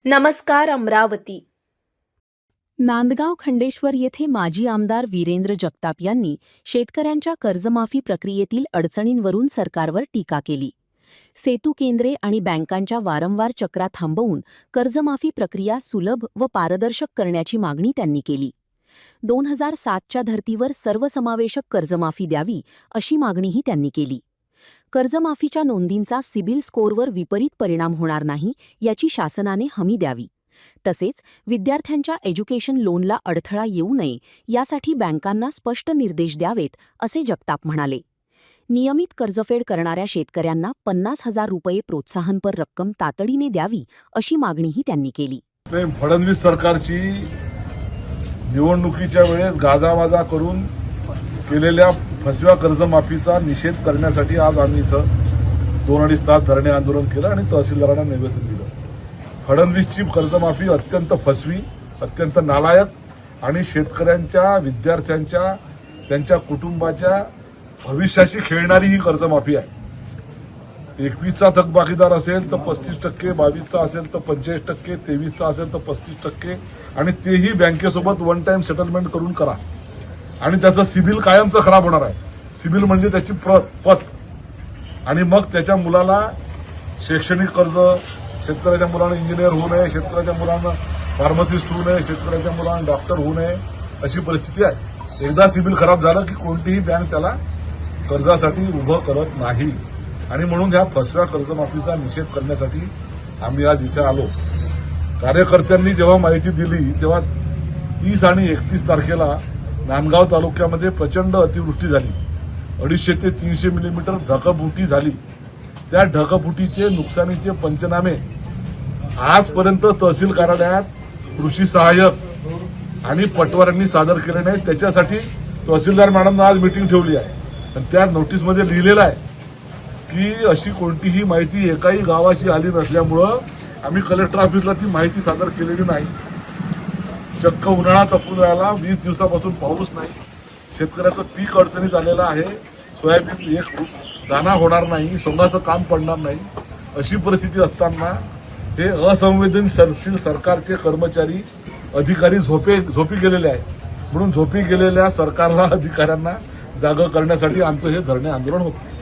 नमस्कार अमरावती. नांदगाव खंडेश्वर येथे माजी आमदार वीरेंद्र जगताप यांनी शेतकऱ्यांच्या कर्जमाफी प्रक्रियेतील अडचणींवरून सरकारवर टीका केली. सेतू केंद्रे आणि बँकांच्या वारंवार चक्रा थांबवून कर्जमाफी प्रक्रिया सुलभ व पारदर्शक करण्याची मागणी त्यांनी केली. 2007च्या धर्तीवर सर्वसमावेशक कर्जमाफी द्यावी अशी मागणीही त्यांनी केली. कर्जमाफीच्या नोंदींचा सिबिल स्कोअरवर विपरीत परिणाम होणार नाही याची शासनाने हमी द्यावी. तसेच विद्यार्थ्यांच्या एज्युकेशन लोनला अडथळा येऊ नये यासाठी बँकांना स्पष्ट निर्देश द्यावेत असे जगताप म्हणाले. नियमित कर्जफेड करणाऱ्या शेतकऱ्यांना 50,000 रुपये प्रोत्साहनपर रक्कम तातडीने द्यावी अशी मागणीही त्यांनी केली. फडणवीस सरकारची निवडणुकीच्या वेळेस गाजावाजा करून केलेल्या फसव्या कर्जमाफीचा निषेध करण्यासाठी आज आम्ही इथं 2-2.5 तास धरणे आंदोलन केलं आणि तहसीलदारांना निवेदन दिलं. फडणवीसची कर्जमाफी अत्यंत फसवी, अत्यंत नालायक आणि शेतकऱ्यांच्या, विद्यार्थ्यांच्या, त्यांच्या कुटुंबाच्या भविष्याशी खेळणारी ही कर्जमाफी आहे. 21चा थकबाकीदार असेल तर 35%, 22चा असेल तर 45%, 23चा असेल तर 35% आणि तेही बँकेसोबत वन टाइम सेटलमेंट करून करा. आणि त्याचं सिबिल कायमचं खराब होणार आहे. सिबिल म्हणजे त्याची पत. आणि मग त्याच्या मुलाला शैक्षणिक कर्ज, शेतकऱ्याच्या मुलानं इंजिनियर होऊ नये, शेतकऱ्याच्या मुलानं फार्मासिस्ट होऊ नये, शेतकऱ्याच्या मुलानं डॉक्टर होऊ नये अशी परिस्थिती आहे. एकदा सिबिल खराब झालं की कोणतीही बँक त्याला कर्जासाठी उभं करत नाही. आणि म्हणून ह्या फसव्या कर्जमाफीचा निषेध करण्यासाठी आम्ही आज इथे आलो. कार्यकर्त्यांनी जेव्हा माहिती दिली तेव्हा 30 आणि 31 तारखेला नांदगाव तालुक्यामध्ये प्रचंड अतिवृष्टी झाली. 250 ते 300 मिलीमीटर ढगफुटी झाली. त्या ढगफुटीचे नुकसानीचे पंचनामे आजपर्यंत तहसील कार्यालयात कृषी सहाय्यक आणि पटवाऱ्यांनी सादर केले नाही. त्याच्यासाठी तहसीलदार मॅडमनं आज मीटिंग ठेवली आहे. आणि त्या नोटीसमध्ये लिहिलेलं आहे की अशी कोणतीही माहिती एकाही गावाची आली नसल्यामुळं आम्ही कलेक्टर ऑफिसला ती माहिती सादर केलेली नाही. चक्क उन्हाळा तपून राहिला, 20 दिवसापासून पाऊस नाही, शेतकऱ्याचं पीक अडचणीत आलेलं आहे, सोयाबीन एक दाणा होणार नाही, सोंगाचं काम पडणार नाही अशी परिस्थिती असताना हे असंवेदनशील सरकारचे कर्मचारी, अधिकारी झोपी गेलेले आहेत. म्हणून झोपी गेलेल्या सरकारला, अधिकाऱ्यांना जागं करण्यासाठी आमचं हे धरणे आंदोलन होतं.